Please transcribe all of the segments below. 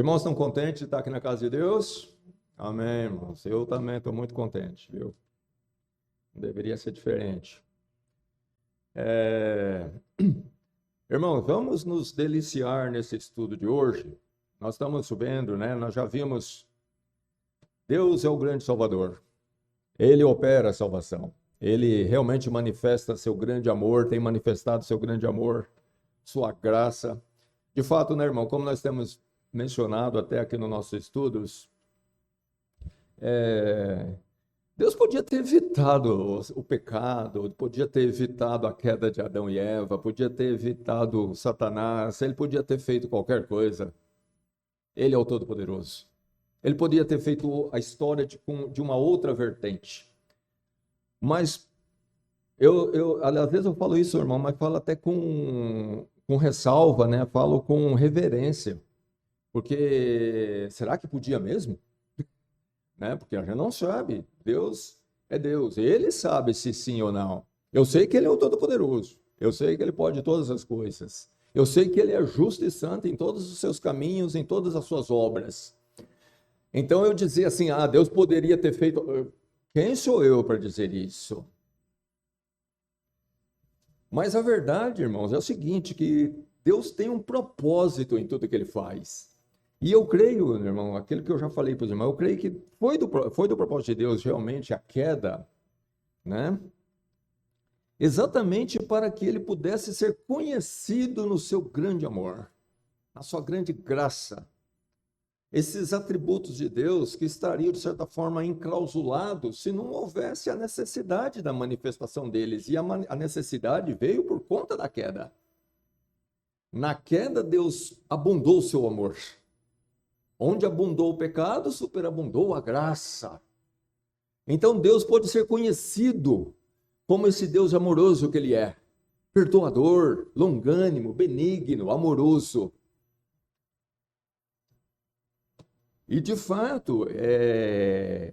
irmãos estão contentes de estar aqui na casa de Deus? Amém, irmãos. Eu também estou muito contente, viu? Deveria ser diferente. Irmãos, vamos nos deliciar nesse estudo de hoje. Nós estamos vendo, né? Nós já vimos, Deus é o grande Salvador. Ele opera a salvação. Ele realmente manifesta seu grande amor, tem manifestado seu grande amor, sua graça. De fato, né, irmão, como nós temos mencionado até aqui nos nossos estudos, Deus podia ter evitado o pecado, podia ter evitado a queda de Adão e Eva, podia ter evitado Satanás, ele podia ter feito qualquer coisa. Ele é o Todo-Poderoso. Ele podia ter feito a história de uma outra vertente. Mas, às vezes eu falo isso, irmão, mas falo até com ressalva, né? Falo com reverência. Porque, será que podia mesmo? Né? Porque a gente não sabe. Deus é Deus. Ele sabe se sim ou não. Eu sei que ele é o Todo-Poderoso. Eu sei que ele pode todas as coisas. Eu sei que ele é justo e santo em todos os seus caminhos, em todas as suas obras. Então eu dizia assim, Deus poderia ter feito... Quem sou eu para dizer isso? Mas a verdade, irmãos, é o seguinte, que Deus tem um propósito em tudo que ele faz. E eu creio, irmão, aquilo que eu já falei para os irmãos, eu creio que foi do propósito de Deus realmente a queda, né? Exatamente para que ele pudesse ser conhecido no seu grande amor, na sua grande graça. Esses atributos de Deus que estariam, de certa forma, enclausulados se não houvesse a necessidade da manifestação deles. E a necessidade veio por conta da queda. Na queda, Deus abundou o seu amor. Onde abundou o pecado, superabundou a graça. Então Deus pode ser conhecido como esse Deus amoroso que ele é. Perdoador, longânimo, benigno, amoroso. E de fato,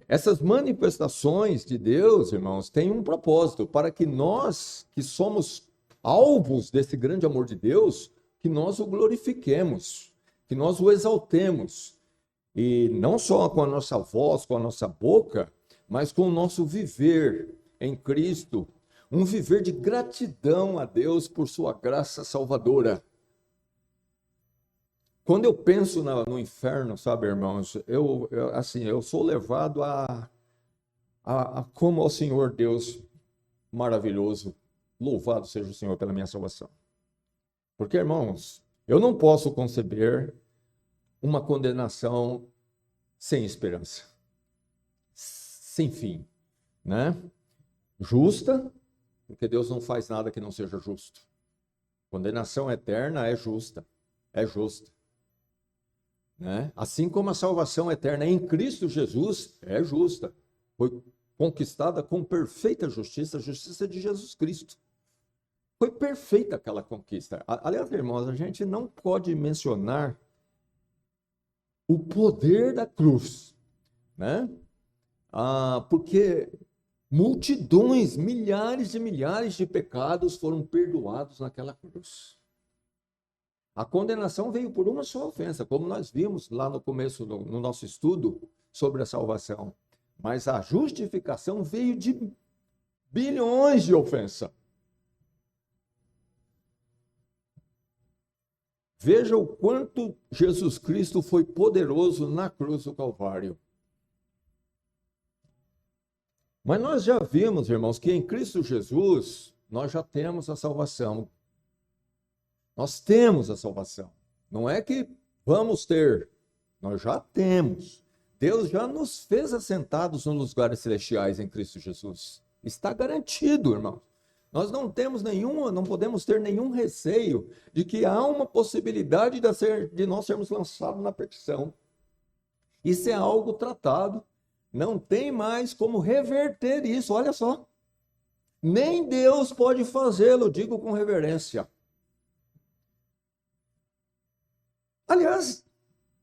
essas manifestações de Deus, irmãos, têm um propósito, para que nós, que somos alvos desse grande amor de Deus, que nós o glorifiquemos, que nós o exaltemos. E não só com a nossa voz, com a nossa boca, mas com o nosso viver em Cristo, um viver de gratidão a Deus por sua graça salvadora. Quando eu penso no inferno, sabe, irmãos, eu sou levado a como ao Senhor Deus maravilhoso, louvado seja o Senhor pela minha salvação. Porque, irmãos, eu não posso conceber uma condenação sem esperança, sem fim, né? Justa, porque Deus não faz nada que não seja justo. Condenação eterna é justa, é justa. Né? Assim como a salvação eterna em Cristo Jesus é justa, foi conquistada com perfeita justiça, a justiça de Jesus Cristo. Foi perfeita aquela conquista. Aliás, irmãos, a gente não pode mencionar o poder da cruz, né? Porque multidões, milhares e milhares de pecados foram perdoados naquela cruz. A condenação veio por uma só ofensa, como nós vimos lá no começo no nosso estudo sobre a salvação. Mas a justificação veio de bilhões de ofensas. Veja o quanto Jesus Cristo foi poderoso na cruz do Calvário. Mas nós já vimos, irmãos, que em Cristo Jesus nós já temos a salvação. Nós temos a salvação. Não é que vamos ter, nós já temos. Deus já nos fez assentados nos lugares celestiais em Cristo Jesus. Está garantido, irmão. Nós não podemos ter nenhum receio de que há uma possibilidade de nós sermos lançados na perdição. Isso é algo tratado. Não tem mais como reverter isso, olha só. Nem Deus pode fazê-lo, digo com reverência. Aliás,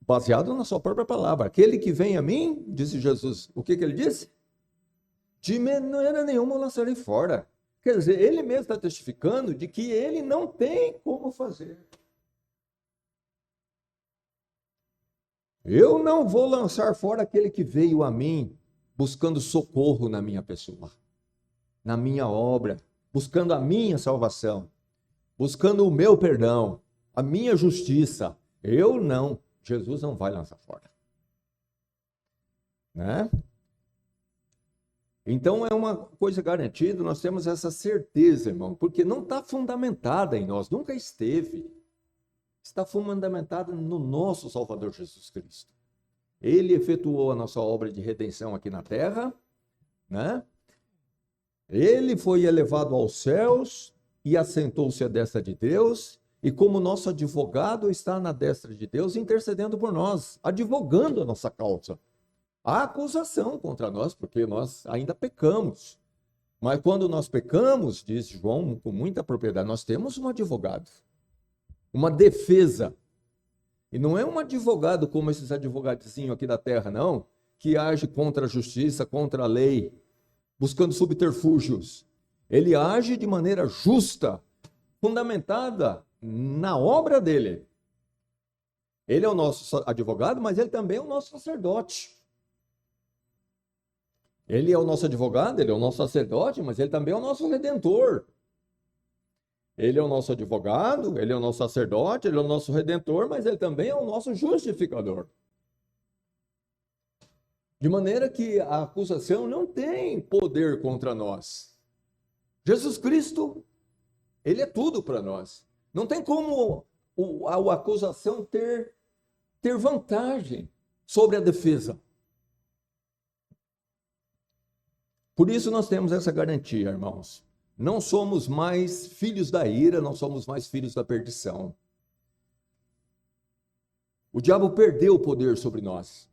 baseado na sua própria palavra, aquele que vem a mim, disse Jesus, o que ele disse? De maneira nenhuma eu lançarei fora. Quer dizer, ele mesmo está testificando de que ele não tem como fazer. Eu não vou lançar fora aquele que veio a mim buscando socorro na minha pessoa, na minha obra, buscando a minha salvação, buscando o meu perdão, a minha justiça. Eu não. Jesus não vai lançar fora. Né? Então é uma coisa garantida, nós temos essa certeza, irmão, porque não está fundamentada em nós, nunca esteve. Está fundamentada no nosso Salvador Jesus Cristo. Ele efetuou a nossa obra de redenção aqui na terra, né? Ele foi elevado aos céus e assentou-se à destra de Deus, e como nosso advogado está na destra de Deus, intercedendo por nós, advogando a nossa causa. Há acusação contra nós, porque nós ainda pecamos. Mas quando nós pecamos, diz João com muita propriedade, nós temos um advogado, uma defesa. E não é um advogado como esses advogadinhos aqui da terra, não, que age contra a justiça, contra a lei, buscando subterfúgios. Ele age de maneira justa, fundamentada na obra dele. Ele é o nosso advogado, mas ele também é o nosso sacerdote. Ele é o nosso advogado, ele é o nosso sacerdote, mas ele também é o nosso redentor. Ele é o nosso advogado, ele é o nosso sacerdote, ele é o nosso redentor, mas ele também é o nosso justificador. De maneira que a acusação não tem poder contra nós. Jesus Cristo, ele é tudo para nós. Não tem como a acusação ter vantagem sobre a defesa. Por isso nós temos essa garantia, irmãos. Não somos mais filhos da ira, não somos mais filhos da perdição. O diabo perdeu o poder sobre nós.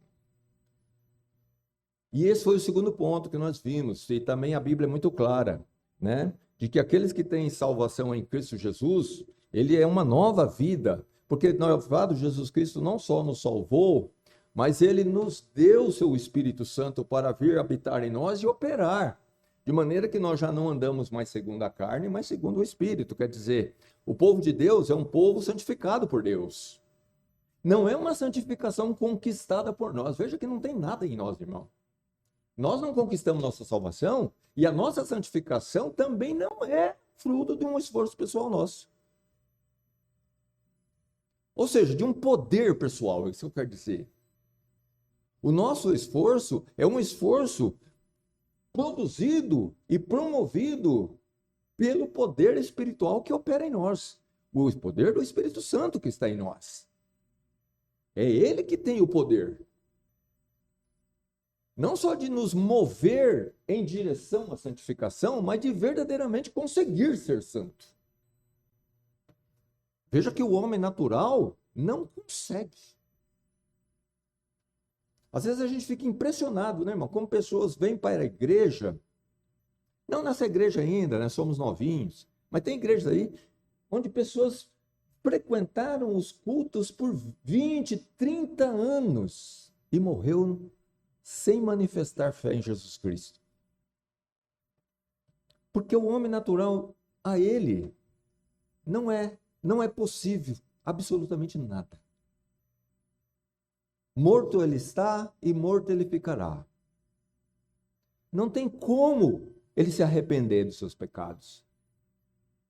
E esse foi o segundo ponto que nós vimos, e também a Bíblia é muito clara, né? De que aqueles que têm salvação em Cristo Jesus, ele é uma nova vida, porque novado Jesus Cristo não só nos salvou, mas ele nos deu o seu Espírito Santo para vir habitar em nós e operar. De maneira que nós já não andamos mais segundo a carne, mas segundo o Espírito. Quer dizer, o povo de Deus é um povo santificado por Deus. Não é uma santificação conquistada por nós. Veja que não tem nada em nós, irmão. Nós não conquistamos nossa salvação e a nossa santificação também não é fruto de um esforço pessoal nosso. Ou seja, de um poder pessoal, é isso que eu quero dizer. O nosso esforço é um esforço produzido e promovido pelo poder espiritual que opera em nós. O poder do Espírito Santo que está em nós. É ele que tem o poder. Não só de nos mover em direção à santificação, mas de verdadeiramente conseguir ser santo. Veja que o homem natural não consegue. Às vezes a gente fica impressionado, né, irmão? Como pessoas vêm para a igreja, não nessa igreja ainda, né? Somos novinhos, mas tem igrejas aí onde pessoas frequentaram os cultos por 20, 30 anos e morreu sem manifestar fé em Jesus Cristo. Porque o homem natural, a ele, não é possível absolutamente nada. Morto ele está e morto ele ficará. Não tem como ele se arrepender dos seus pecados.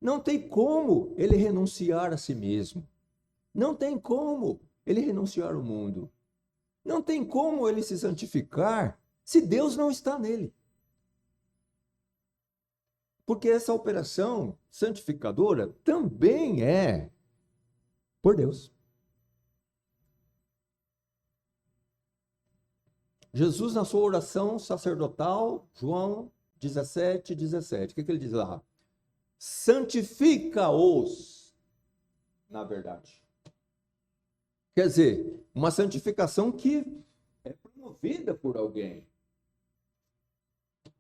Não tem como ele renunciar a si mesmo. Não tem como ele renunciar ao mundo. Não tem como ele se santificar se Deus não está nele. Porque essa operação santificadora também é por Deus. Jesus, na sua oração sacerdotal, João 17, 17, o que ele diz lá? Santifica-os na verdade. Quer dizer, uma santificação que é promovida por alguém.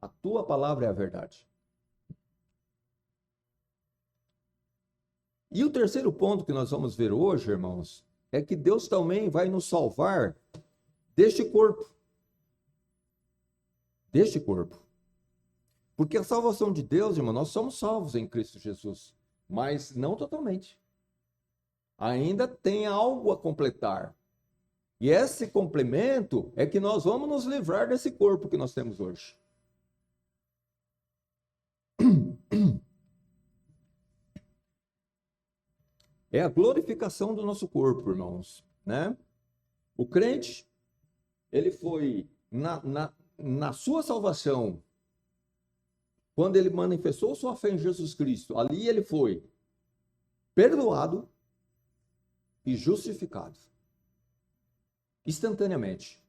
A tua palavra é a verdade. E o terceiro ponto que nós vamos ver hoje, irmãos, é que Deus também vai nos salvar deste corpo. Deste corpo. Porque a salvação de Deus, irmão, nós somos salvos em Cristo Jesus, mas não totalmente. Ainda tem algo a completar. E esse complemento é que nós vamos nos livrar desse corpo que nós temos hoje. É a glorificação do nosso corpo, irmãos, né? O crente, ele foi na sua salvação, quando ele manifestou sua fé em Jesus Cristo, ali ele foi perdoado e justificado instantaneamente.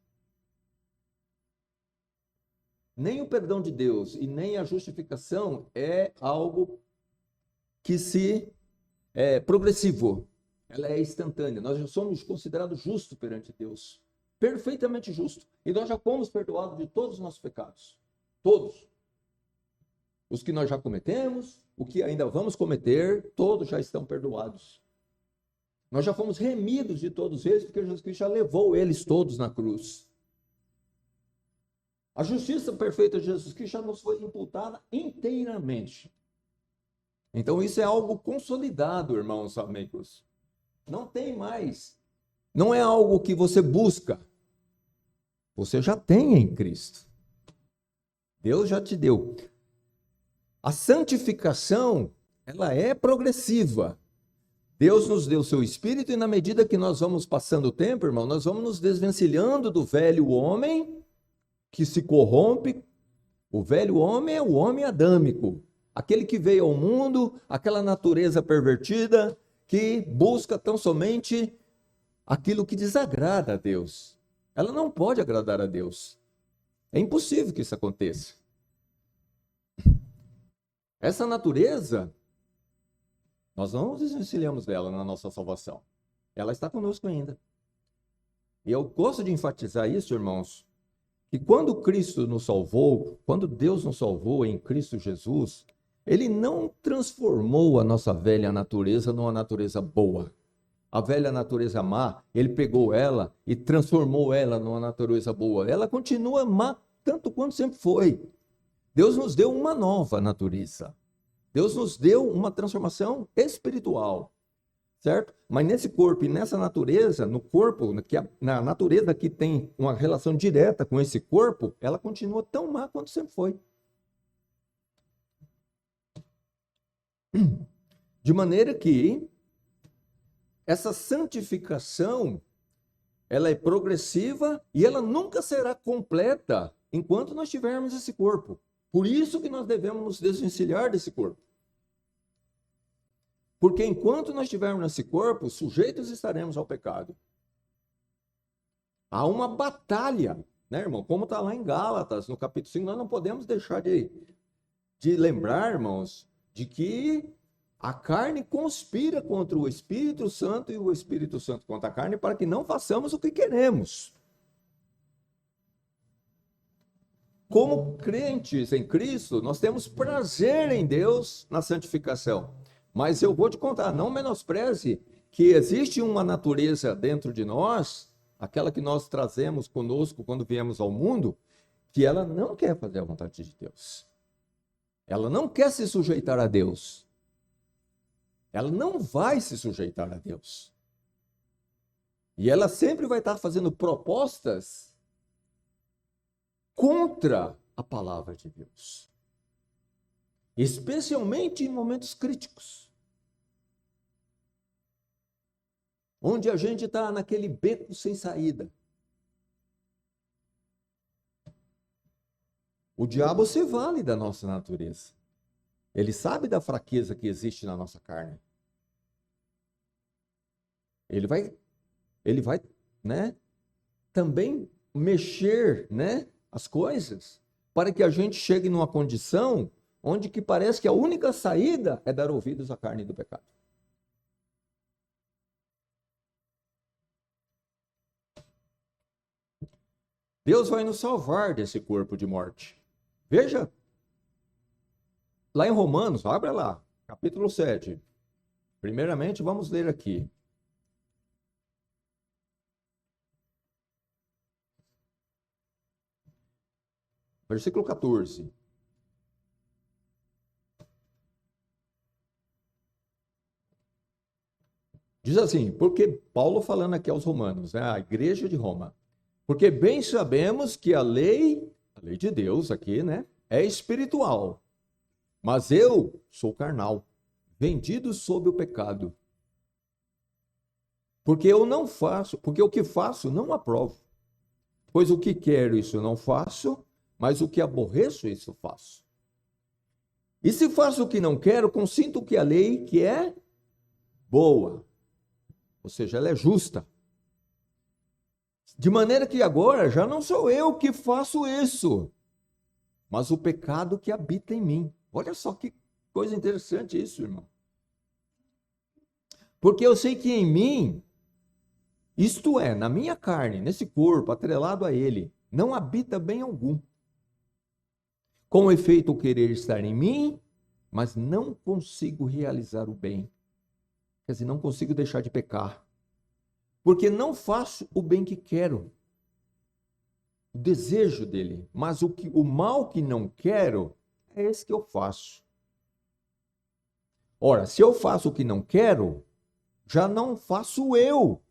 Nem o perdão de Deus e nem a justificação é algo que é progressivo. Ela é instantânea. Nós já somos considerados justos perante Deus. Perfeitamente justos. E nós já fomos perdoados de todos os nossos pecados. Todos. Os que nós já cometemos, o que ainda vamos cometer, todos já estão perdoados. Nós já fomos remidos de todos eles, porque Jesus Cristo já levou eles todos na cruz. A justiça perfeita de Jesus Cristo já nos foi imputada inteiramente. Então isso é algo consolidado, irmãos amigos. Não tem mais. Não é algo que você busca. Você já tem em Cristo. Deus já te deu. A santificação, ela é progressiva. Deus nos deu o seu Espírito e na medida que nós vamos passando o tempo, irmão, nós vamos nos desvencilhando do velho homem que se corrompe. O velho homem é o homem adâmico, aquele que veio ao mundo, aquela natureza pervertida que busca tão somente aquilo que desagrada a Deus. Ela não pode agradar a Deus. É impossível que isso aconteça. Essa natureza, nós não nos desvencilhamos dela na nossa salvação. Ela está conosco ainda. E eu gosto de enfatizar isso, irmãos, que quando Cristo nos salvou, quando Deus nos salvou em Cristo Jesus, Ele não transformou a nossa velha natureza numa natureza boa. A velha natureza má, Ele pegou ela e transformou ela numa natureza boa. Ela continua má tanto quanto sempre foi. Deus nos deu uma nova natureza. Deus nos deu uma transformação espiritual, certo? Mas nesse corpo e nessa natureza, no corpo, na natureza que tem uma relação direta com esse corpo, ela continua tão má quanto sempre foi. De maneira que essa santificação, ela é progressiva e ela nunca será completa enquanto nós tivermos esse corpo. Por isso que nós devemos nos desvencilhar desse corpo. Porque enquanto nós estivermos nesse corpo, sujeitos estaremos ao pecado. Há uma batalha, né, irmão? Como está lá em Gálatas, no capítulo 5, nós não podemos deixar de lembrar, irmãos, de que a carne conspira contra o Espírito Santo e o Espírito Santo contra a carne para que não façamos o que queremos. Como crentes em Cristo, nós temos prazer em Deus na santificação. Mas eu vou te contar, não menospreze que existe uma natureza dentro de nós, aquela que nós trazemos conosco quando viemos ao mundo, que ela não quer fazer a vontade de Deus. Ela não quer se sujeitar a Deus. Ela não vai se sujeitar a Deus. E ela sempre vai estar fazendo propostas contra a palavra de Deus. Especialmente em momentos críticos. Onde a gente está naquele beco sem saída. O diabo se vale da nossa natureza. Ele sabe da fraqueza que existe na nossa carne. Ele vai, né, também mexer, né, as coisas para que a gente chegue numa condição onde que parece que a única saída é dar ouvidos à carne do pecado. Deus vai nos salvar desse corpo de morte. Veja, lá em Romanos, abra lá, capítulo 7. Primeiramente, vamos ler aqui. Versículo 14. Diz assim, porque Paulo falando aqui aos romanos, né, a igreja de Roma, porque bem sabemos que a lei de Deus aqui, né, é espiritual, mas eu sou carnal, vendido sob o pecado. Porque eu não faço, porque o que faço não aprovo. Pois o que quero, isso eu não faço, mas o que aborreço, isso eu faço. E se faço o que não quero, consinto que a lei que é boa, ou seja, ela é justa. De maneira que agora já não sou eu que faço isso, mas o pecado que habita em mim. Olha só que coisa interessante isso, irmão. Porque eu sei que em mim, isto é, na minha carne, nesse corpo, atrelado a ele, não habita bem algum. Com efeito, o querer estar em mim, mas não consigo realizar o bem. Quer dizer, não consigo deixar de pecar. Porque não faço o bem que quero, o desejo dele, mas o mal que não quero, é esse que eu faço. Ora, se eu faço o que não quero, já não faço eu,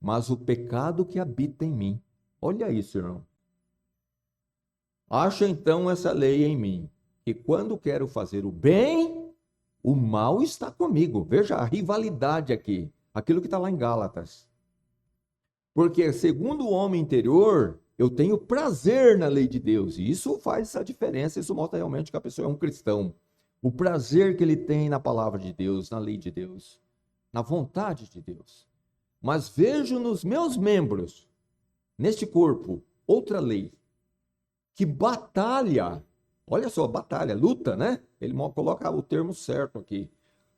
mas o pecado que habita em mim. Olha isso, irmão. Acho então essa lei em mim, que quando quero fazer o bem, o mal está comigo. Veja a rivalidade aqui, aquilo que está lá em Gálatas. Porque segundo o homem interior, eu tenho prazer na lei de Deus. E isso faz essa diferença, isso mostra realmente que a pessoa é um cristão. O prazer que ele tem na palavra de Deus, na lei de Deus, na vontade de Deus. Mas vejo nos meus membros, neste corpo, outra lei, que batalha, olha só, batalha, luta, né? Ele coloca o termo certo aqui,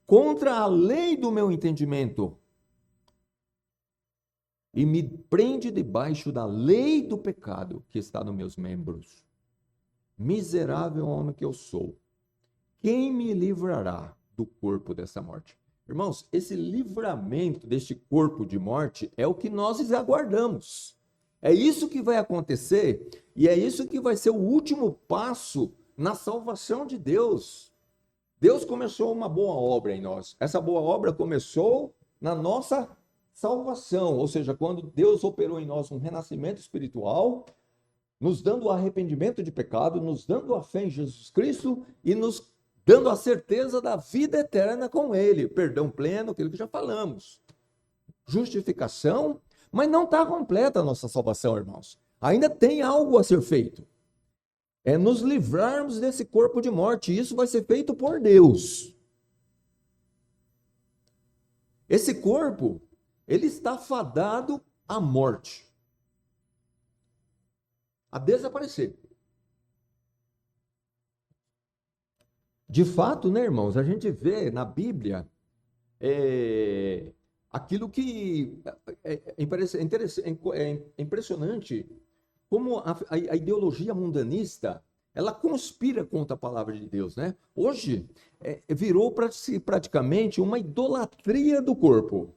contra a lei do meu entendimento, e me prende debaixo da lei do pecado que está nos meus membros. Miserável homem que eu sou, quem me livrará do corpo dessa morte? Irmãos, esse livramento deste corpo de morte é o que nós aguardamos. É isso que vai acontecer e é isso que vai ser o último passo na salvação de Deus. Deus começou uma boa obra em nós. Essa boa obra começou na nossa salvação, ou seja, quando Deus operou em nós um renascimento espiritual, nos dando o arrependimento de pecado, nos dando a fé em Jesus Cristo e nos dando a certeza da vida eterna com Ele, perdão pleno, aquilo que já falamos, justificação, mas não está completa a nossa salvação, irmãos. Ainda tem algo a ser feito. É nos livrarmos desse corpo de morte, e isso vai ser feito por Deus. Esse corpo, ele está fadado à morte, a desaparecer. De fato, né, irmãos, a gente vê na Bíblia aquilo que é impressionante, como a ideologia mundanista, ela conspira contra a palavra de Deus, né? Hoje, virou praticamente uma idolatria do corpo.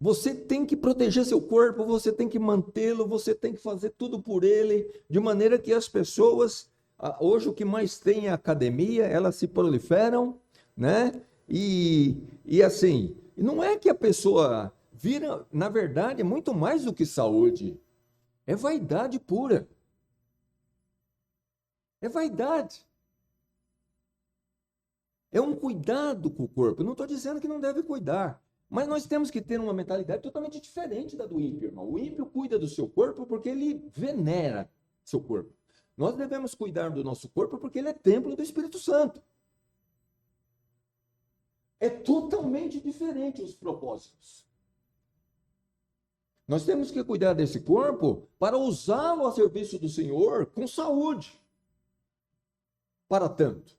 Você tem que proteger seu corpo, você tem que mantê-lo, você tem que fazer tudo por ele, de maneira que as pessoas, hoje o que mais tem é academia, elas se proliferam, né? E assim, não é que a pessoa vira, na verdade, é muito mais do que saúde, é vaidade pura. É vaidade. É um cuidado com o corpo. Eu não estou dizendo que não deve cuidar. Mas nós temos que ter uma mentalidade totalmente diferente da do ímpio, irmão. O ímpio cuida do seu corpo porque ele venera seu corpo. Nós devemos cuidar do nosso corpo porque ele é templo do Espírito Santo. É totalmente diferente os propósitos. Nós temos que cuidar desse corpo para usá-lo a serviço do Senhor com saúde. Para tanto,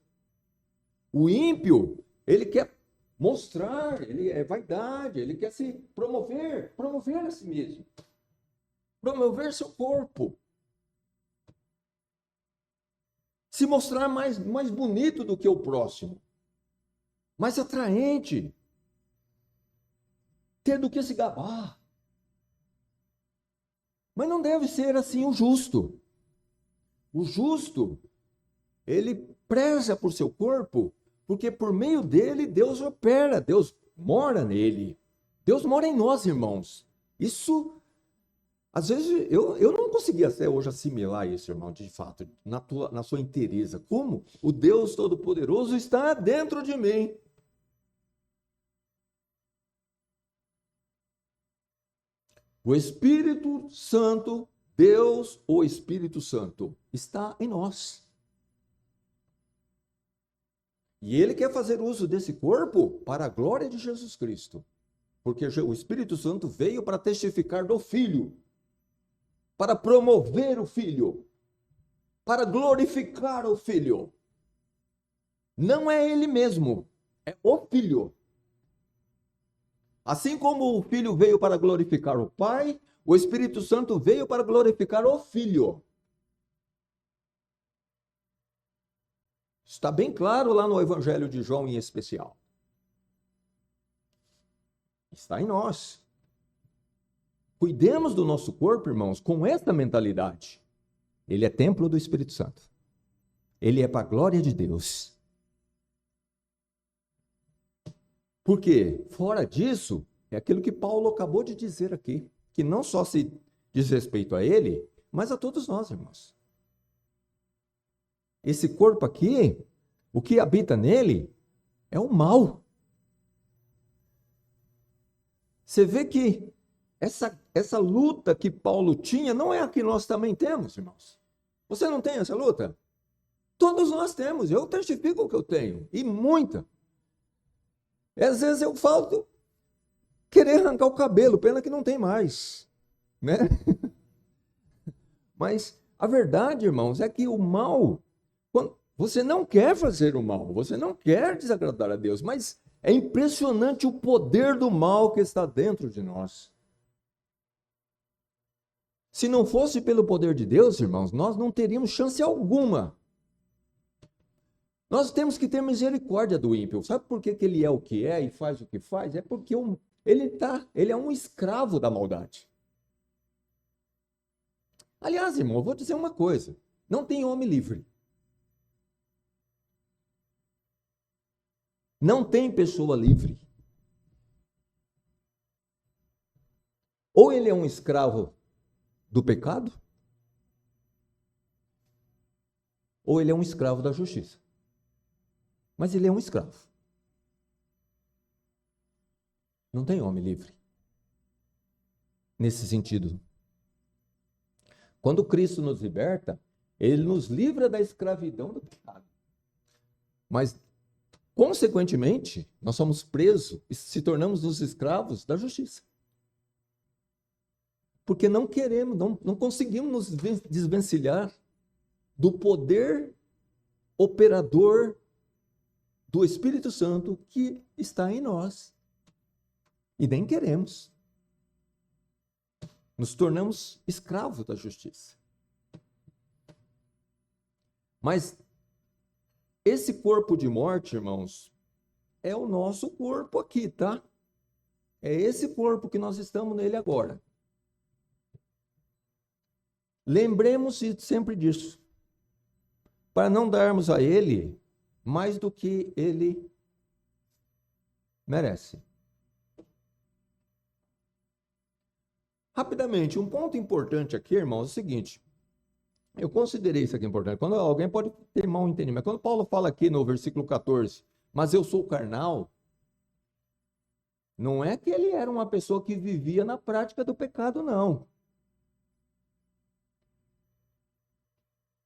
o ímpio, ele quer mostrar, ele é vaidade, ele quer se promover a si mesmo, promover seu corpo, se mostrar mais bonito do que o próximo, mais atraente, ter do que se gabar. Mas não deve ser assim o justo. O justo, ele preza por seu corpo, Porque por meio dele, Deus opera, Deus mora nele. Deus mora em nós, irmãos. Isso, às vezes, eu não consegui até hoje assimilar isso, irmão, de fato, na sua inteireza. Como o Deus Todo-Poderoso está dentro de mim. O Espírito Santo, Deus, o Espírito Santo, está em nós. E ele quer fazer uso desse corpo para a glória de Jesus Cristo. Porque o Espírito Santo veio para testificar do Filho, para promover o Filho, para glorificar o Filho. Não é ele mesmo, é o Filho. Assim como o Filho veio para glorificar o Pai, o Espírito Santo veio para glorificar o Filho. Está bem claro lá no Evangelho de João em especial. Está em nós. Cuidemos do nosso corpo, irmãos, com esta mentalidade. Ele é templo do Espírito Santo. Ele é para a glória de Deus. Por quê? Fora disso, é aquilo que Paulo acabou de dizer aqui, que não só se diz respeito a ele, mas a todos nós, irmãos. Esse corpo aqui, o que habita nele é o mal. Você vê que essa luta que Paulo tinha não é a que nós também temos, irmãos. Você não tem essa luta? Todos nós temos, eu testifico que eu tenho, e muita. Às vezes eu falo querer arrancar o cabelo, pena que não tem mais, né? Mas a verdade, irmãos, é que o mal, você não quer fazer o mal, você não quer desagradar a Deus, mas é impressionante o poder do mal que está dentro de nós. Se não fosse pelo poder de Deus, irmãos, nós não teríamos chance alguma. Nós temos que ter misericórdia do ímpio. Sabe por que ele é o que é e faz o que faz? É porque ele é um escravo da maldade. Aliás, irmão, eu vou dizer uma coisa. Não tem homem livre. Não tem pessoa livre. Ou ele é um escravo do pecado, ou ele é um escravo da justiça. Mas ele é um escravo. Não tem homem livre. Nesse sentido. Quando Cristo nos liberta, ele nos livra da escravidão do pecado. Mas, consequentemente, nós somos presos e se tornamos os escravos da justiça. Porque não queremos, não conseguimos nos desvencilhar do poder operador do Espírito Santo que está em nós. E nem queremos. Nos tornamos escravos da justiça. Mas esse corpo de morte, irmãos, é o nosso corpo aqui, tá? É esse corpo que nós estamos nele agora. Lembremos-se sempre disso, para não darmos a ele mais do que ele merece. Rapidamente, um ponto importante aqui, irmãos, é o seguinte. Eu considerei isso aqui importante. Quando alguém pode ter mau entendimento. Quando Paulo fala aqui no versículo 14, mas eu sou carnal, não é que ele era uma pessoa que vivia na prática do pecado, não.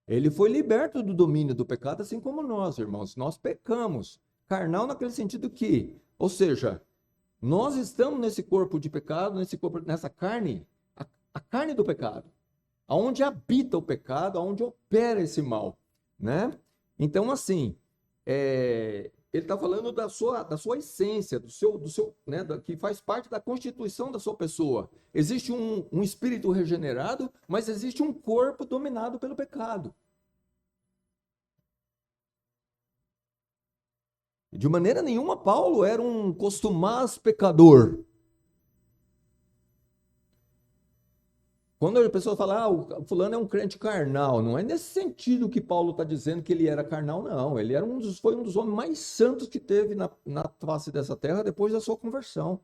Ele foi liberto do domínio do pecado, assim como nós, irmãos. Nós pecamos. Carnal naquele sentido que, ou seja, nós estamos nesse corpo de pecado, nessa carne, a carne do pecado, aonde habita o pecado, aonde opera esse mal, né? Então, assim, ele está falando da sua essência, do seu, né, que faz parte da constituição da sua pessoa. Existe um espírito regenerado, mas existe um corpo dominado pelo pecado. De maneira nenhuma, Paulo era um costumaz pecador. Quando a pessoa fala, o fulano é um crente carnal, não é nesse sentido que Paulo está dizendo que ele era carnal, não. Ele era foi um dos homens mais santos que teve na face dessa terra depois da sua conversão.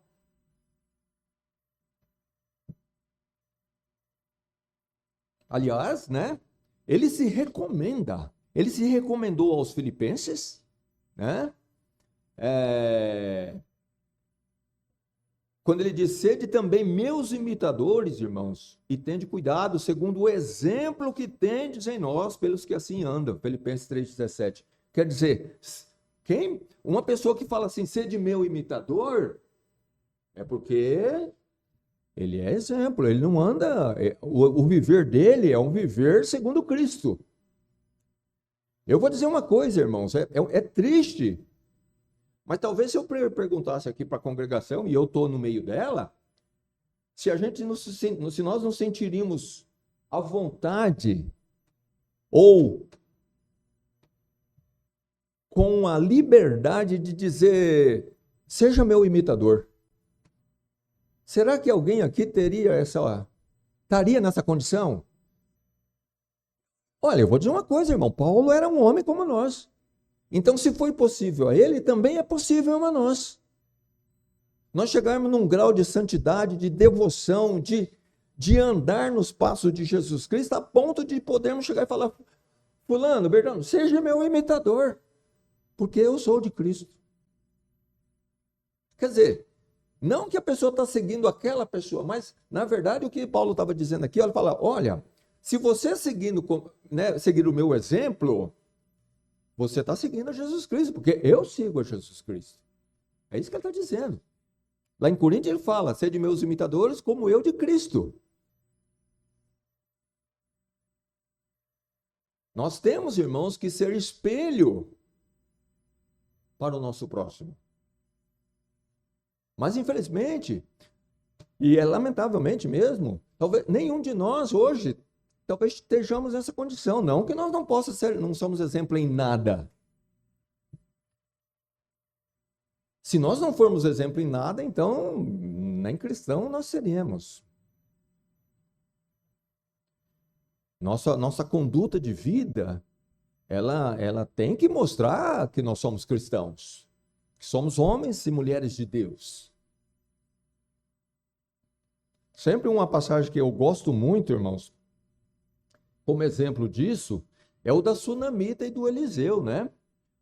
Aliás, né? Ele se recomendou aos filipenses, né? Quando ele diz, sede também meus imitadores, irmãos, e tende cuidado, segundo o exemplo que tendes em nós, pelos que assim andam. Filipenses 3,17. Quer dizer, uma pessoa que fala assim, sede meu imitador, é porque ele é exemplo, ele não anda, o viver dele é um viver segundo Cristo. Eu vou dizer uma coisa, irmãos, é triste, mas talvez se eu perguntasse aqui para a congregação, e eu estou no meio dela, se nós nos sentiríamos à vontade ou com a liberdade de dizer, seja meu imitador. Será que alguém aqui estaria nessa condição? Olha, eu vou dizer uma coisa, irmão, Paulo era um homem como nós. Então, se foi possível a ele, também é possível a nós. Nós chegarmos num grau de santidade, de devoção, de andar nos passos de Jesus Cristo, a ponto de podermos chegar e falar, fulano, Bertano, seja meu imitador, porque eu sou de Cristo. Quer dizer, não que a pessoa está seguindo aquela pessoa, mas, na verdade, o que Paulo estava dizendo aqui, ele fala, olha, se você seguir o meu exemplo, você está seguindo a Jesus Cristo, porque eu sigo a Jesus Cristo. É isso que ele está dizendo. Lá em Coríntios ele fala, sede meus imitadores como eu de Cristo. Nós temos, irmãos, que ser espelho para o nosso próximo. Mas, infelizmente, e é lamentavelmente mesmo, talvez nenhum de nós hoje, talvez estejamos nessa condição. Não que nós não somos exemplo em nada. Se nós não formos exemplo em nada, então nem cristão nós seremos. Nossa conduta de vida, ela tem que mostrar que nós somos cristãos, que somos homens e mulheres de Deus. Sempre uma passagem que eu gosto muito, irmãos, como exemplo disso, é o da Sunamita e do Eliseu, né?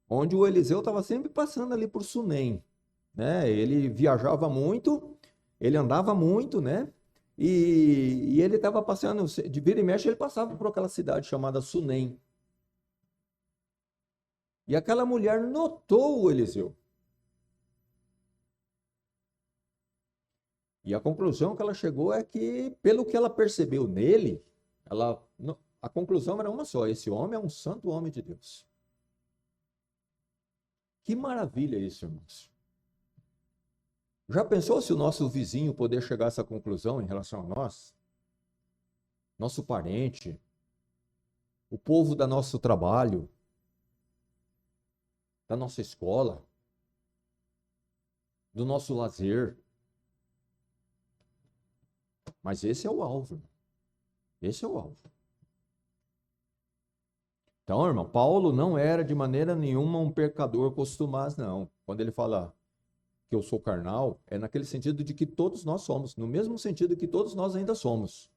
Onde o Eliseu estava sempre passando ali por Sunem, né? Ele viajava muito, ele andava muito, né? E ele estava passeando, de vira e mexe, ele passava por aquela cidade chamada Sunem. E aquela mulher notou o Eliseu. E a conclusão que ela chegou é que, pelo que ela percebeu nele, a conclusão era uma só: esse homem é um santo homem de Deus. Que maravilha isso, irmãos. Já pensou se o nosso vizinho poder chegar a essa conclusão em relação a nós? Nosso parente, o povo do nosso trabalho, da nossa escola, do nosso lazer. Mas esse é o alvo. Esse é o alvo. Então, irmão, Paulo não era de maneira nenhuma um pecador costumaz, não. Quando ele fala que eu sou carnal, é naquele sentido de que todos nós somos, no mesmo sentido que todos nós ainda somos.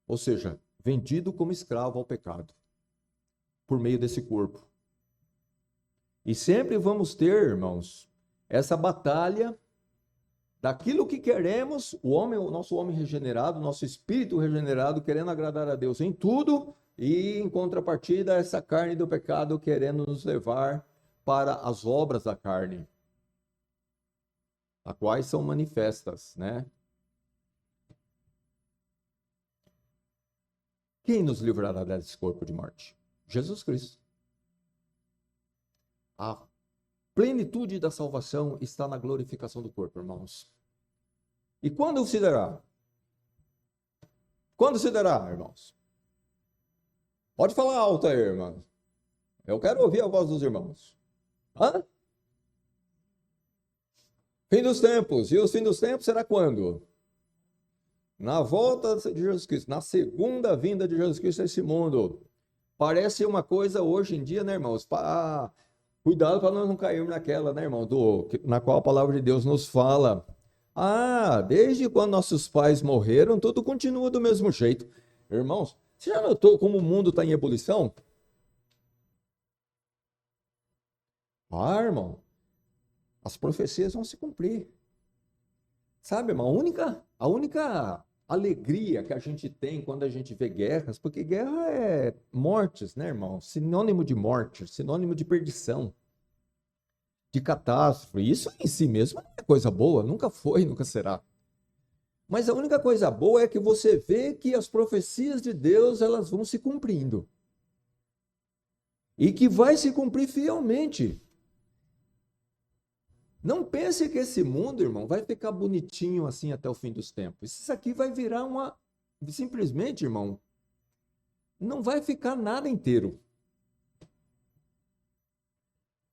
Ou seja, vendido como escravo ao pecado, por meio desse corpo. E sempre vamos ter, irmãos, essa batalha daquilo que queremos, o nosso homem regenerado, nosso espírito regenerado, querendo agradar a Deus em tudo, e em contrapartida, essa carne do pecado querendo nos levar para as obras da carne, as quais são manifestas, né? Quem nos livrará desse corpo de morte? Jesus Cristo. A plenitude da salvação está na glorificação do corpo, irmãos. E quando se dará? Quando se dará, irmãos? Pode falar alto aí, irmãos. Eu quero ouvir a voz dos irmãos. Hã? Fim dos tempos. E o fim dos tempos será quando? Na volta de Jesus Cristo, na segunda vinda de Jesus Cristo a esse mundo. Parece uma coisa hoje em dia, né, irmãos? Cuidado para nós não cairmos naquela, né, irmão? Na qual a palavra de Deus nos fala. Desde quando nossos pais morreram, tudo continua do mesmo jeito. Irmãos, você já notou como o mundo está em ebulição? Irmão, as profecias vão se cumprir. Sabe, irmão, a única alegria que a gente tem quando a gente vê guerras, porque guerra é mortes, né, irmão? Sinônimo de morte, sinônimo de perdição, de catástrofe. Isso em si mesmo não é coisa boa, nunca foi, nunca será. Mas a única coisa boa é que você vê que as profecias de Deus, elas vão se cumprindo. E que vai se cumprir fielmente. Não pense que esse mundo, irmão, vai ficar bonitinho assim até o fim dos tempos. Isso aqui vai virar simplesmente, irmão, não vai ficar nada inteiro.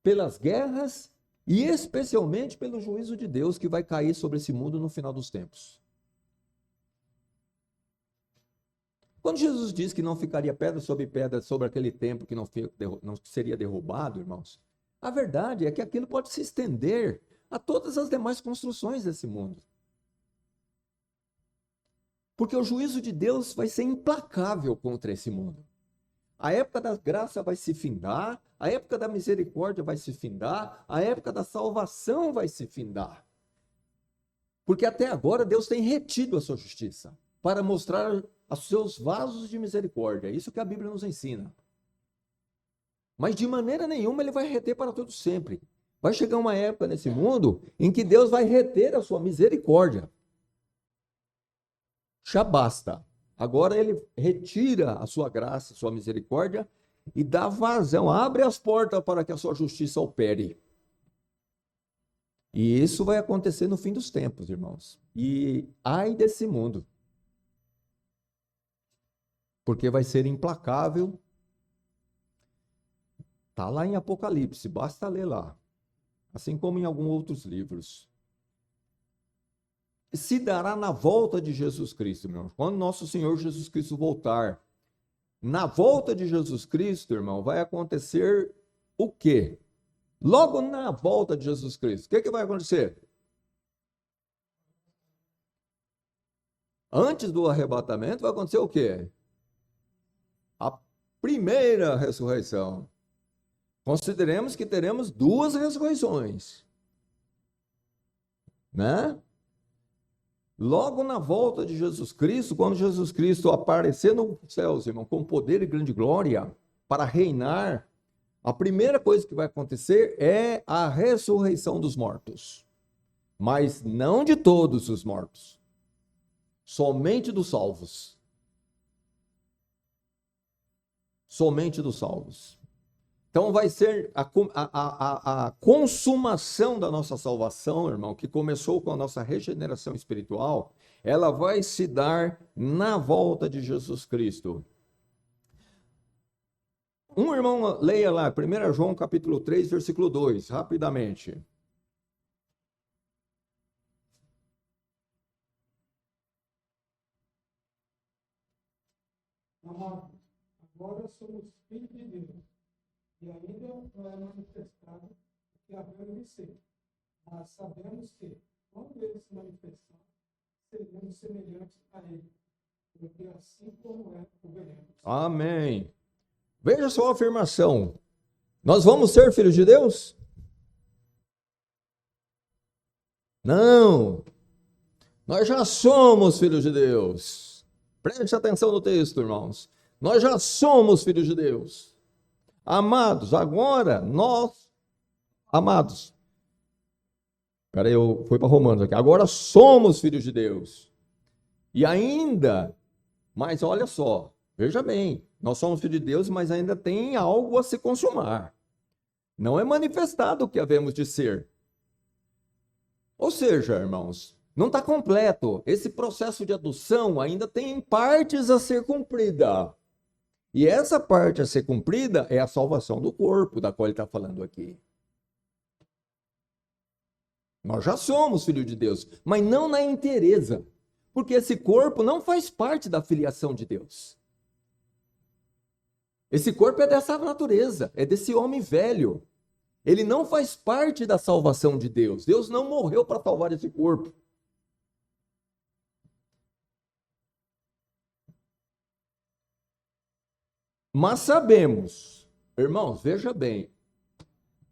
Pelas guerras e especialmente pelo juízo de Deus que vai cair sobre esse mundo no final dos tempos. Quando Jesus disse que não ficaria pedra sobre aquele templo que não seria derrubado, irmãos, a verdade é que aquilo pode se estender a todas as demais construções desse mundo. Porque o juízo de Deus vai ser implacável contra esse mundo. A época da graça vai se findar, a época da misericórdia vai se findar, a época da salvação vai se findar. Porque até agora Deus tem retido a sua justiça para mostrar os seus vasos de misericórdia. É isso que a Bíblia nos ensina. Mas de maneira nenhuma ele vai reter para todo sempre. Vai chegar uma época nesse mundo em que Deus vai reter a sua misericórdia. Já basta. Agora ele retira a sua graça, a sua misericórdia e dá vazão, abre as portas para que a sua justiça opere. E isso vai acontecer no fim dos tempos, irmãos. E ai desse mundo. Porque vai ser implacável. Está lá em Apocalipse, basta ler lá. Assim como em alguns outros livros. Se dará na volta de Jesus Cristo, meu irmão. Quando nosso Senhor Jesus Cristo voltar. Na volta de Jesus Cristo, irmão, vai acontecer o quê? Logo na volta de Jesus Cristo, o que vai acontecer? Antes do arrebatamento vai acontecer o quê? A primeira ressurreição. Consideremos que teremos duas ressurreições, né? Logo na volta de Jesus Cristo, quando Jesus Cristo aparecer nos céus, irmão, com poder e grande glória, para reinar, a primeira coisa que vai acontecer é a ressurreição dos mortos. Mas não de todos os mortos, somente dos salvos. Somente dos salvos. Então vai ser a consumação da nossa salvação, irmão, que começou com a nossa regeneração espiritual, ela vai se dar na volta de Jesus Cristo. Um irmão, leia lá, 1 João capítulo 3, versículo 2, rapidamente. Agora somos filhos de Deus. E ainda não é manifestado o que havemos de ser. Mas sabemos que, quando ele se manifestar, seremos semelhantes a ele. Porque assim como é, o veremos. Amém. Veja só a afirmação. Nós vamos ser filhos de Deus? Não. Nós já somos filhos de Deus. Preste atenção no texto, irmãos. Nós já somos filhos de Deus. Amados, agora nós, amados, peraí, eu fui para Romanos aqui, agora somos filhos de Deus, e ainda, mas olha só, veja bem, nós somos filhos de Deus, mas ainda tem algo a se consumar, não é manifestado o que havemos de ser, ou seja, irmãos, não está completo, esse processo de adoção ainda tem partes a ser cumprida. E essa parte a ser cumprida é a salvação do corpo, da qual ele está falando aqui. Nós já somos filhos de Deus, mas não na inteireza. Porque esse corpo não faz parte da filiação de Deus. Esse corpo é dessa natureza, é desse homem velho. Ele não faz parte da salvação de Deus. Deus não morreu para salvar esse corpo. Mas sabemos, irmãos, veja bem,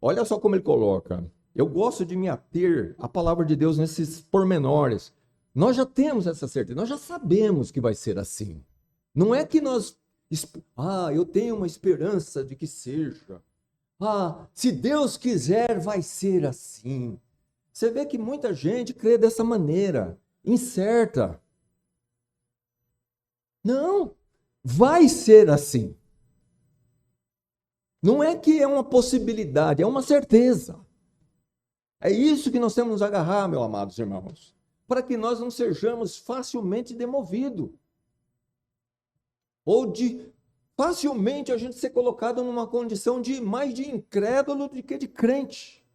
olha só como ele coloca. Eu gosto de me ater à palavra de Deus nesses pormenores. Nós já temos essa certeza, nós já sabemos que vai ser assim. Não é que nós, eu tenho uma esperança de que seja. Se Deus quiser, vai ser assim. Você vê que muita gente crê dessa maneira, incerta. Não, vai ser assim. Não é que é uma possibilidade, é uma certeza. É isso que nós temos que nos agarrar, meus amados irmãos, para que nós não sejamos facilmente demovidos. Ou de facilmente a gente ser colocado numa condição de mais de incrédulo do que de crente.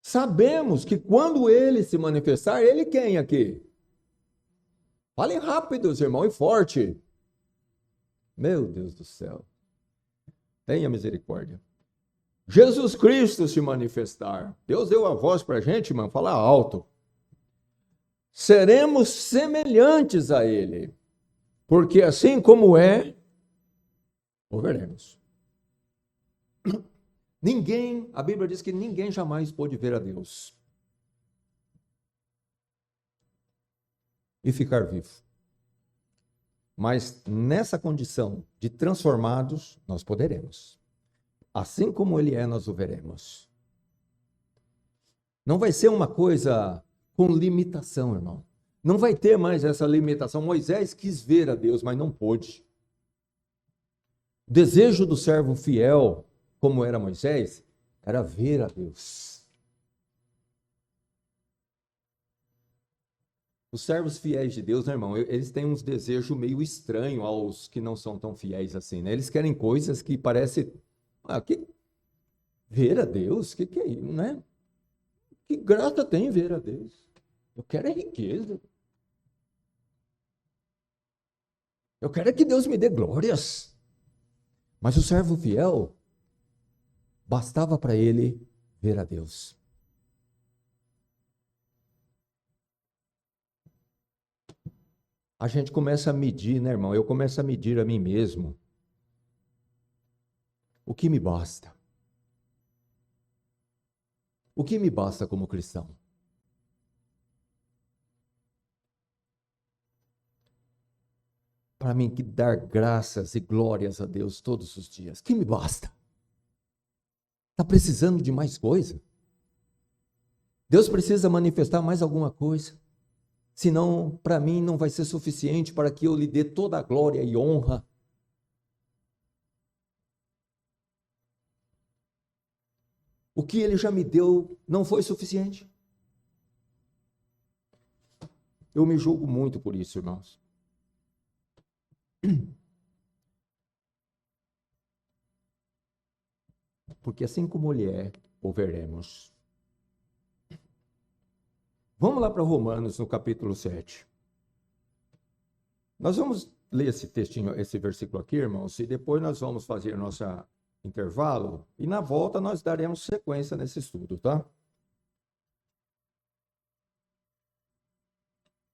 Sabemos que quando ele se manifestar, ele quem aqui? Falem rápido, irmão, e forte. Meu Deus do céu. Tenha misericórdia. Jesus Cristo se manifestar. Deus deu a voz para a gente, irmão, falar alto. Seremos semelhantes a ele, porque assim como é, o veremos. Ninguém, a Bíblia diz que ninguém jamais pôde ver a Deus e ficar vivo. Mas nessa condição de transformados, nós poderemos. Assim como ele é, nós o veremos. Não vai ser uma coisa com limitação, irmão. Não vai ter mais essa limitação. Moisés quis ver a Deus, mas não pôde. O desejo do servo fiel, como era Moisés, era ver a Deus. Os servos fiéis de Deus, né, irmão, eles têm uns desejos meio estranhos aos que não são tão fiéis assim, né? Eles querem coisas que parecem... ver a Deus? Que é isso, né? Que graça tem ver a Deus? Eu quero é riqueza. Eu quero é que Deus me dê glórias. Mas o servo fiel, bastava para ele ver a Deus. A gente começa a medir, né, irmão? Eu começo a medir a mim mesmo. O que me basta? O que me basta como cristão? Para mim, que dar graças e glórias a Deus todos os dias. O que me basta? Está precisando de mais coisa? Deus precisa manifestar mais alguma coisa? Senão, para mim, não vai ser suficiente para que eu lhe dê toda a glória e honra. O que ele já me deu não foi suficiente. Eu me julgo muito por isso, irmãos. Porque assim como ele é, o veremos. Vamos lá para Romanos, no capítulo 7. Nós vamos ler esse textinho, esse versículo aqui, irmãos, e depois nós vamos fazer nosso intervalo, e na volta nós daremos sequência nesse estudo, tá?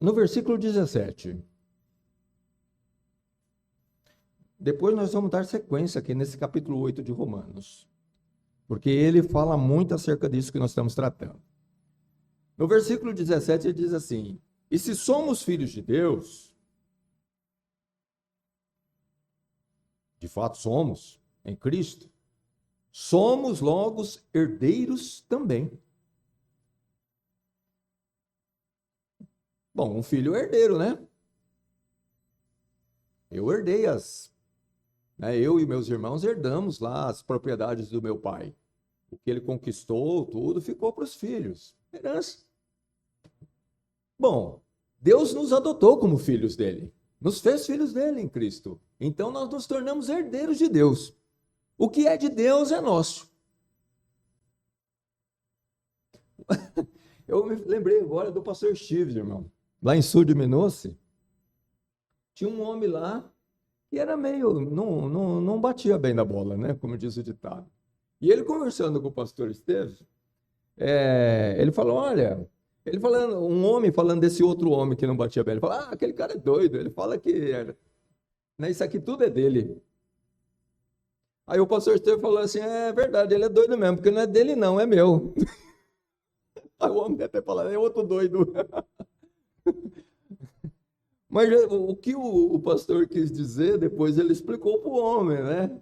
No versículo 17. Depois nós vamos dar sequência aqui nesse capítulo 8 de Romanos, porque ele fala muito acerca disso que nós estamos tratando. No versículo 17 ele diz assim: e se somos filhos de Deus, de fato somos, em Cristo, somos logo herdeiros também. Bom, um filho é herdeiro, né? Eu herdei eu e meus irmãos herdamos lá as propriedades do meu pai. O que ele conquistou, tudo ficou para os filhos. Herança. Bom, Deus nos adotou como filhos dele. Nos fez filhos dele em Cristo. Então nós nos tornamos herdeiros de Deus. O que é de Deus é nosso. Eu me lembrei agora do pastor Steve, irmão. Lá em Sul de Minas, tinha um homem lá que era meio, não batia bem na bola, né? Como diz o ditado. E ele conversando com o pastor Esteves, ele falou, olha, ele falando, um homem falando desse outro homem que não batia bem, ele fala, aquele cara é doido, ele fala que né, isso aqui tudo é dele. Aí o pastor Esteves falou assim, é verdade, ele é doido mesmo, porque não é dele não, é meu. Aí o homem até falou, é outro doido. Mas o que o pastor quis dizer, depois ele explicou para o homem, né?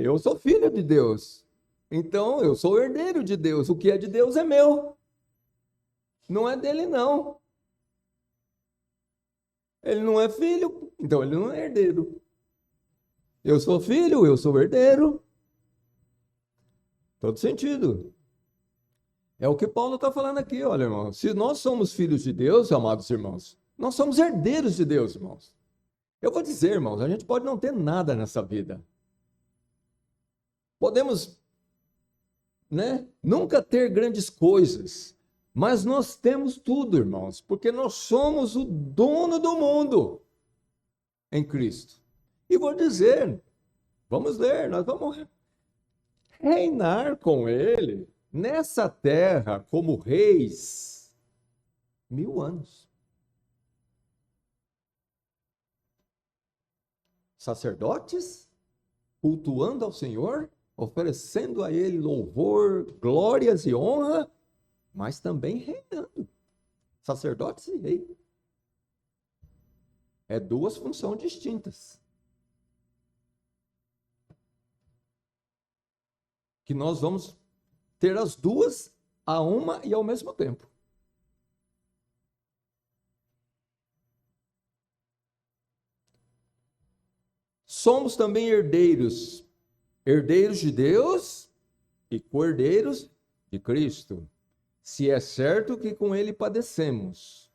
Eu sou filho de Deus. Então, eu sou herdeiro de Deus. O que é de Deus é meu. Não é dele, não. Ele não é filho, então ele não é herdeiro. Eu sou filho, eu sou herdeiro. Todo sentido. É o que Paulo está falando aqui, olha, irmão. Se nós somos filhos de Deus, amados irmãos, nós somos herdeiros de Deus, irmãos. Eu vou dizer, irmãos, a gente pode não ter nada nessa vida. Podemos, né, nunca ter grandes coisas, mas nós temos tudo, irmãos, porque nós somos o dono do mundo em Cristo. E vou dizer, vamos ler, nós vamos reinar com Ele nessa terra como reis 1000 anos. Sacerdotes cultuando ao Senhor, oferecendo a Ele louvor, glórias e honra, mas também reinando. Sacerdotes e rei. É duas funções distintas. Que nós vamos ter as duas a uma e ao mesmo tempo. Somos também herdeiros de Deus e co-herdeiros de Cristo, se é certo que com Ele padecemos,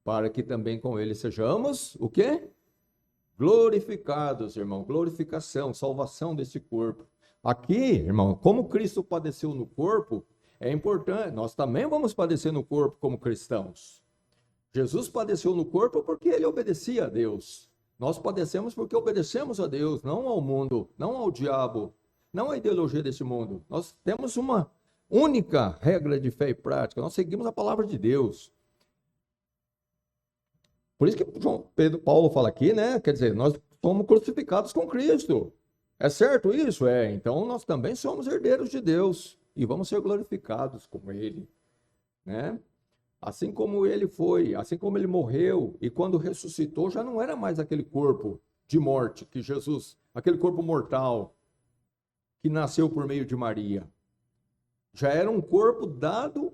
para que também com Ele sejamos, o quê? Glorificados, irmão, glorificação, salvação desse corpo. Aqui, irmão, como Cristo padeceu no corpo, é importante, nós também vamos padecer no corpo como cristãos. Jesus padeceu no corpo porque Ele obedecia a Deus. Nós padecemos porque obedecemos a Deus, não ao mundo, não ao diabo, não à ideologia desse mundo. Nós temos uma única regra de fé e prática, nós seguimos a palavra de Deus. Por isso que Paulo fala aqui, né? Quer dizer, nós somos crucificados com Cristo. É certo isso? Então nós também somos herdeiros de Deus e vamos ser glorificados com Ele, né? Assim como ele foi, assim como ele morreu, e quando ressuscitou, já não era mais aquele corpo de morte que Jesus, aquele corpo mortal que nasceu por meio de Maria. Já era um corpo dado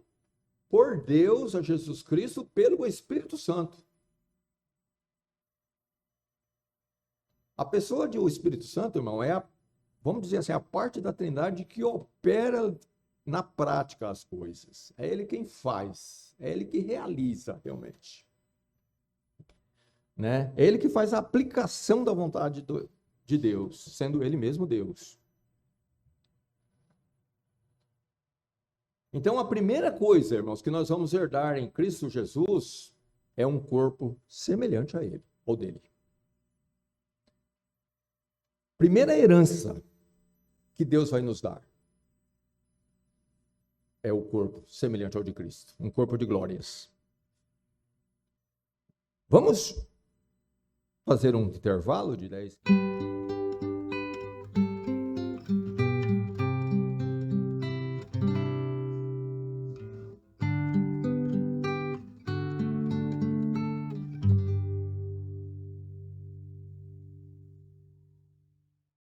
por Deus a Jesus Cristo pelo Espírito Santo. A pessoa do Espírito Santo, irmão, vamos dizer assim, a parte da Trindade que opera na prática as coisas. É Ele quem faz. É Ele que realiza realmente. Né? É Ele que faz a aplicação da vontade de Deus, sendo Ele mesmo Deus. Então, a primeira coisa, irmãos, que nós vamos herdar em Cristo Jesus é um corpo semelhante a Ele, ou dele. Primeira herança que Deus vai nos dar é o corpo semelhante ao de Cristo, um corpo de glórias. Vamos fazer um intervalo de 10